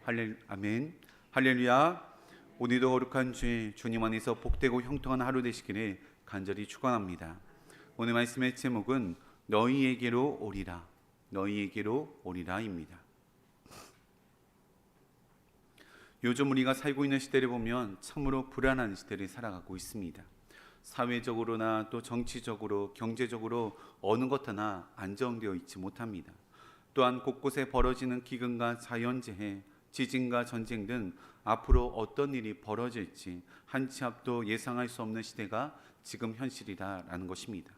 아멘. 할렐루야. 오늘도 거룩한 주님 안에서 복되고 형통한 하루 되시기를 간절히 축원합니다. 오늘 말씀의 제목은 너희에게로 오리라. 너희에게로 오리라입니다. 요즘 우리가 살고 있는 시대를 보면 참으로 불안한 시대를 살아가고 있습니다. 사회적으로나 또 정치적으로, 경제적으로 어느 것 하나 안정되어 있지 못합니다. 또한 곳곳에 벌어지는 기근과 자연재해, 지진과 전쟁 등 앞으로 어떤 일이 벌어질지 한 치 앞도 예상할 수 없는 시대가 지금 현실이다라는 것입니다.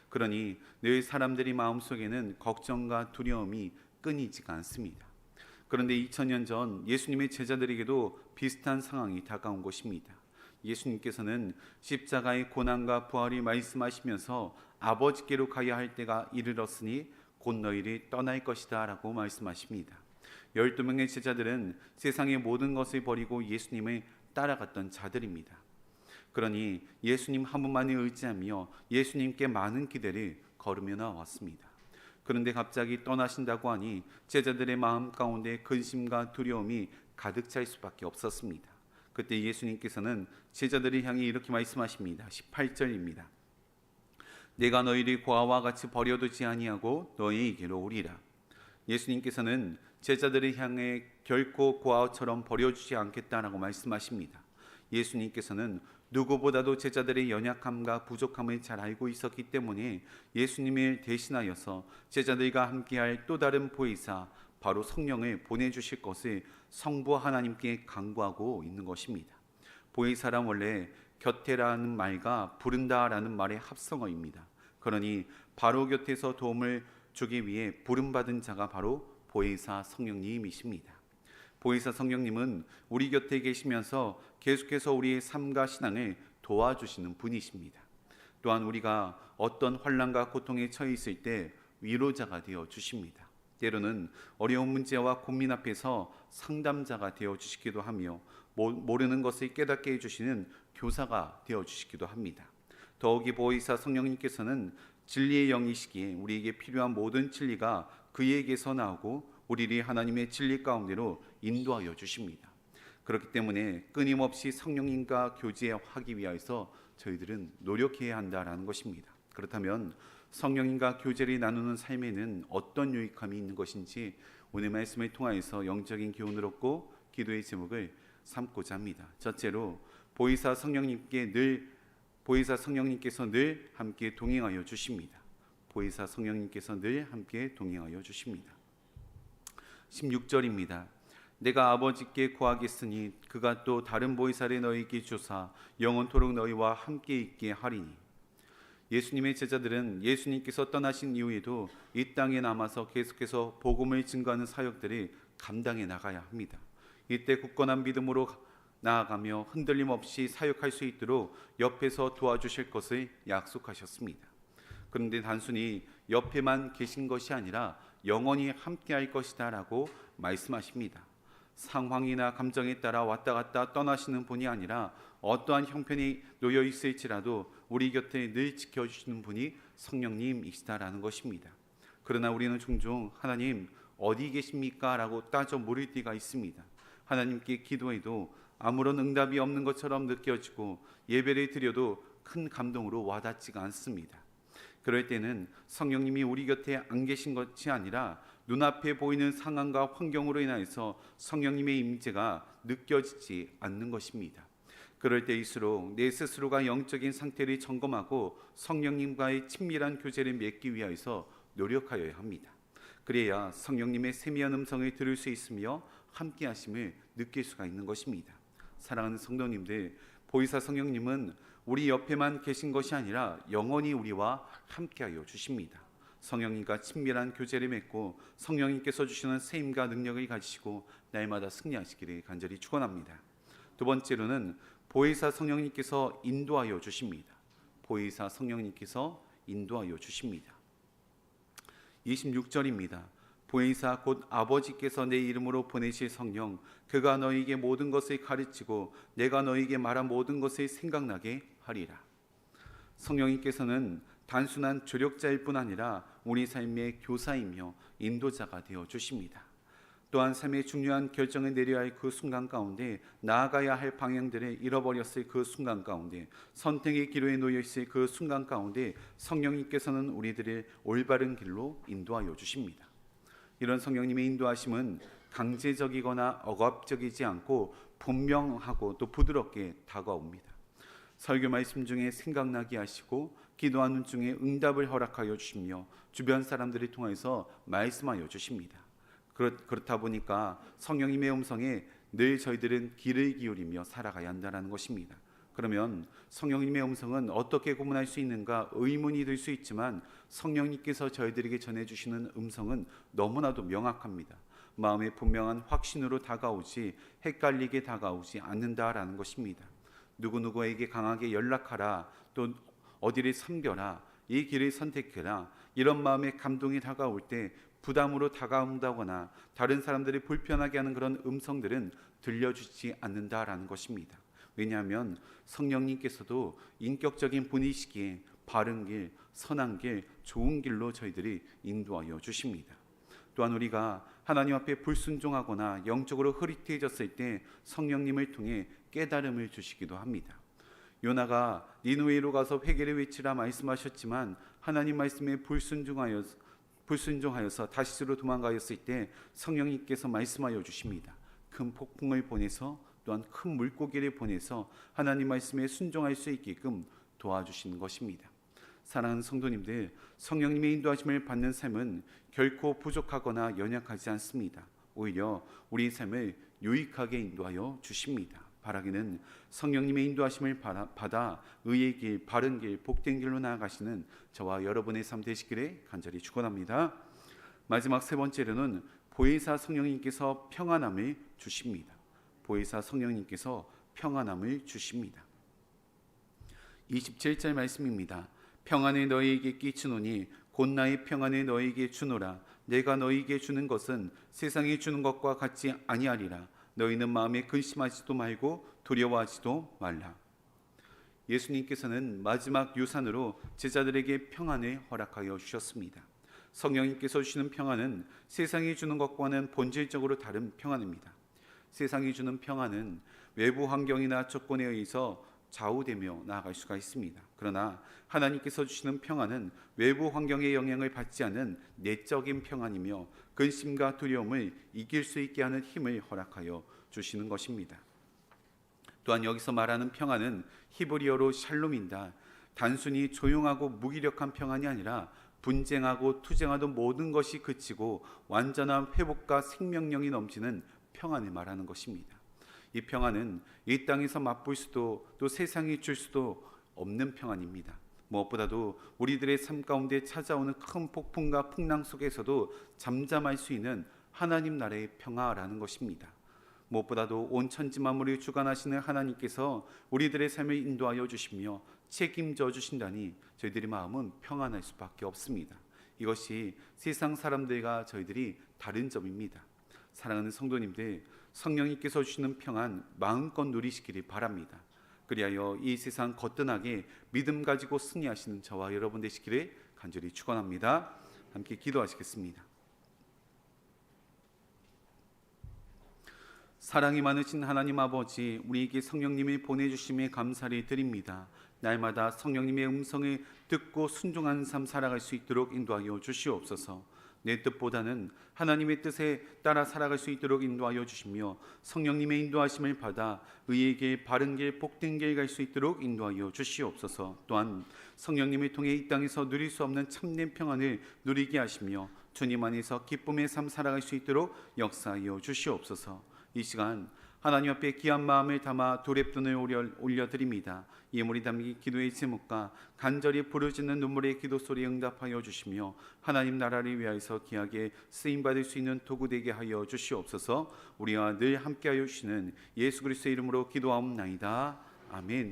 그러니 늘 사람들이 마음속에는 걱정과 두려움이 끊이지가 않습니다. 그런데 2000년 전 예수님의 제자들에게도 비슷한 상황이 다가온 것입니다. 예수님께서는 십자가의 고난과 부활이 말씀하시면서 아버지께로 가야 할 때가 이르렀으니 곧 너희를 떠날 것이다 라고 말씀하십니다. 12명의 제자들은 세상의 모든 것을 버리고 예수님을 따라갔던 자들입니다. 그러니 예수님 한 분만을 의지하며 예수님께 많은 기대를 걸으며 나왔습니다. 그런데 갑자기 떠나신다고 하니 제자들의 마음 가운데 근심과 두려움이 가득 찰 수밖에 없었습니다. 그때 예수님께서는 제자들을 향해 이렇게 말씀하십니다. 18절입니다. 내가 너희를 고아와 같이 버려두지 아니하고 너희에게로 오리라. 예수님께서는 제자들을 향해 결코 고아처럼 버려주지 않겠다라고 말씀하십니다. 예수님께서는 누구보다도 제자들의 연약함과 부족함을 잘 알고 있었기 때문에 예수님을 대신하여서 제자들과 함께할 또 다른 보혜사 바로 성령을 보내주실 것을 성부 하나님께 간구하고 있는 것입니다. 보혜사란 원래 곁에라는 말과 부른다라는 말의 합성어입니다. 그러니 바로 곁에서 도움을 주기 위해 부름받은 자가 바로 보혜사 성령님이십니다. 보혜사 성령님은 우리 곁에 계시면서 계속해서 우리의 삶과 신앙을 도와주시는 분이십니다. 또한 우리가 어떤 환난과 고통에 처해 있을 때 위로자가 되어 주십니다. 때로는 어려운 문제와 고민 앞에서 상담자가 되어 주시기도 하며 모르는 것을 깨닫게 해주시는 교사가 되어 주시기도 합니다. 더욱이 보혜사 성령님께서는 진리의 영이시기에 우리에게 필요한 모든 진리가 그에게서 나오고 우리를 하나님의 진리 가운데로 인도하여 주십니다. 그렇기 때문에 끊임없이 성령님과 교제하기 위해서 저희들은 노력해야 한다라는 것입니다. 그렇다면 성령님과 교제를 나누는 삶에는 어떤 유익함이 있는 것인지 오늘 말씀을 통하여서 영적인 교훈을 얻고 기도의 제목을 삼고자 합니다. 첫째로 보혜사 성령님께서 늘 함께 동행하여 주십니다. 보혜사 성령님께서 늘 함께 동행하여 주십니다. 16절입니다. 내가 아버지께 구하겠으니 그가 또 다른 보혜사를 너희에게 주사 영원토록 너희와 함께 있게 하리니. 예수님의 제자들은 예수님께서 떠나신 이후에도 이 땅에 남아서 계속해서 복음을 증거하는 사역들을 감당해 나가야 합니다. 이때 굳건한 믿음으로 나아가며 흔들림 없이 사역할 수 있도록 옆에서 도와주실 것을 약속하셨습니다. 그런데 단순히 옆에만 계신 것이 아니라 영원히 함께할 것이다 라고 말씀하십니다. 상황이나 감정에 따라 왔다 갔다 떠나시는 분이 아니라 어떠한 형편이 놓여 있을지라도 우리 곁에 늘 지켜주시는 분이 성령님이시다라는 것입니다. 그러나 우리는 종종 하나님 어디 계십니까? 라고 따져 물을 때가 있습니다. 하나님께 기도해도 아무런 응답이 없는 것처럼 느껴지고 예배를 드려도 큰 감동으로 와닿지가 않습니다. 그럴 때는 성령님이 우리 곁에 안 계신 것이 아니라 눈앞에 보이는 상황과 환경으로 인해서 성령님의 임재가 느껴지지 않는 것입니다. 그럴 때일수록 내 스스로가 영적인 상태를 점검하고 성령님과의 친밀한 교제를 맺기 위해서 노력하여야 합니다. 그래야 성령님의 세미한 음성을 들을 수 있으며 함께 하심을 느낄 수가 있는 것입니다. 사랑하는 성도님들, 보혜사 성령님은 우리 옆에만 계신 것이 아니라 영원히 우리와 함께하여 주십니다. 성령님과 친밀한 교제를 맺고 성령님께서 주시는 세임과 능력을 가지시고 날마다 승리하시기를 간절히 축원합니다. 두 번째로는 보혜사 성령님께서 인도하여 주십니다. 보혜사 성령님께서 인도하여 주십니다. 26절입니다. 보혜사 곧 아버지께서 내 이름으로 보내실 성령 그가 너희에게 모든 것을 가르치고 내가 너희에게 말한 모든 것을 생각나게 하리라. 성령님께서는 단순한 조력자일 뿐 아니라 우리 삶의 교사이며 인도자가 되어 주십니다. 또한 삶의 중요한 결정을 내려야 할 그 순간 가운데, 나아가야 할 방향들을 잃어버렸을 그 순간 가운데, 선택의 기로에 놓여 있을 그 순간 가운데 성령님께서는 우리들을 올바른 길로 인도하여 주십니다. 이런 성령님의 인도하심은 강제적이거나 억압적이지 않고 분명하고 또 부드럽게 다가옵니다. 설교 말씀 중에 생각나게 하시고 기도하는 중에 응답을 허락하여 주시며 주변 사람들을 통해서 말씀하여 주십니다. 그렇다 보니까 성령님의 음성에 늘 저희들은 귀를 기울이며 살아가야 한다는 것입니다. 그러면 성령님의 음성은 어떻게 구분할 수 있는가 의문이 들 수 있지만, 성령님께서 저희들에게 전해주시는 음성은 너무나도 명확합니다. 마음의 분명한 확신으로 다가오지 헷갈리게 다가오지 않는다라는 것입니다. 누구누구에게 강하게 연락하라, 또 어디를 섬겨라, 이 길을 선택해라, 이런 마음의 감동이 다가올 때 부담으로 다가온다거나 다른 사람들이 불편하게 하는 그런 음성들은 들려주지 않는다라는 것입니다. 왜냐하면 성령님께서도 인격적인 분이시기에 바른 길, 선한 길, 좋은 길로 저희들이 인도하여 주십니다. 또한 우리가 하나님 앞에 불순종하거나 영적으로 흐릿해졌을 때 성령님을 통해 깨달음을 주시기도 합니다. 요나가 니느웨로 가서 회개를 외치라 말씀하셨지만 하나님 말씀에 불순종하여서 다시스로 도망가였을 때 성령님께서 말씀하여 주십니다. 큰 폭풍을 보내서, 또한 큰 물고기를 보내서 하나님 말씀에 순종할 수 있게끔 도와주시는 것입니다. 사랑하는 성도님들, 성령님의 인도하심을 받는 삶은 결코 부족하거나 연약하지 않습니다. 오히려 우리 삶을 유익하게 인도하여 주십니다. 바라기는 성령님의 인도하심을 받아 의의 길, 바른 길, 복된 길로 나아가시는 저와 여러분의 삶 되시기를 간절히 축원합니다. 마지막 세 번째로는 보혜사 성령님께서 평안함을 주십니다. 보혜사 성령님께서 평안함을 주십니다. 27절 말씀입니다. 평안을 너희에게 끼치노니 곧 나의 평안을 너희에게 주노라. 내가 너희에게 주는 것은 세상이 주는 것과 같지 아니하리라. 너희는 마음에 근심하지도 말고 두려워하지도 말라. 예수님께서는 마지막 유산으로 제자들에게 평안을 허락하여 주셨습니다. 성령님께서 주시는 평안은 세상이 주는 것과는 본질적으로 다른 평안입니다. 세상이 주는 평안은 외부 환경이나 조건에 의해서 좌우되며 나아갈 수가 있습니다. 그러나 하나님께서 주시는 평안은 외부 환경의 영향을 받지 않은 내적인 평안이며 근심과 두려움을 이길 수 있게 하는 힘을 허락하여 주시는 것입니다. 또한 여기서 말하는 평안은 히브리어로 샬롬이다. 단순히 조용하고 무기력한 평안이 아니라 분쟁하고 투쟁하던 모든 것이 그치고 완전한 회복과 생명력이 넘치는 평안을 말하는 것입니다. 이 평안은 이 땅에서 맛볼 수도 또 세상이 줄 수도 없는 평안입니다. 무엇보다도 우리들의 삶 가운데 찾아오는 큰 폭풍과 풍랑 속에서도 잠잠할 수 있는 하나님 나라의 평화라는 것입니다. 무엇보다도 온 천지 만물을 주관하시는 하나님께서 우리들의 삶을 인도하여 주시며 책임져 주신다니 저희들의 마음은 평안할 수밖에 없습니다. 이것이 세상 사람들과 저희들이 다른 점입니다. 사랑하는 성도님들, 성령님께서 주시는 평안 마음껏 누리시기를 바랍니다. 그리하여 이 세상 거뜬하게 믿음 가지고 승리하시는 저와 여러분 되시기를 간절히 축원합니다. 함께 기도하시겠습니다. 사랑이 많으신 하나님 아버지, 우리에게 성령님을 보내주심에 감사를 드립니다. 날마다 성령님의 음성을 듣고 순종하는 삶 살아갈 수 있도록 인도하여 주시옵소서. 내 뜻보다는 하나님의 뜻에 따라 살아갈 수 있도록 인도하여 주시며 성령님의 인도하심을 받아 의의 길, 바른 길, 복된 길 갈 수 있도록 인도하여 주시옵소서. 또한 성령님을 통해 이 땅에서 누릴 수 없는 참된 평안을 누리게 하시며 주님 안에서 기쁨의 삶 살아갈 수 있도록 역사하여 주시옵소서. 이 시간 하나님 앞에 귀한 마음을 담아 두랩돈을 올려드립니다. 예물이 담긴 기도의 제목과 간절히 부르짖는 눈물의 기도 소리에 응답하여 주시며 하나님 나라를 위하여서 귀하게 쓰임받을 수 있는 도구 되게 하여 주시옵소서. 우리와 늘 함께하여 주시는 예수 그리스도의 이름으로 기도하옵나이다. 아멘.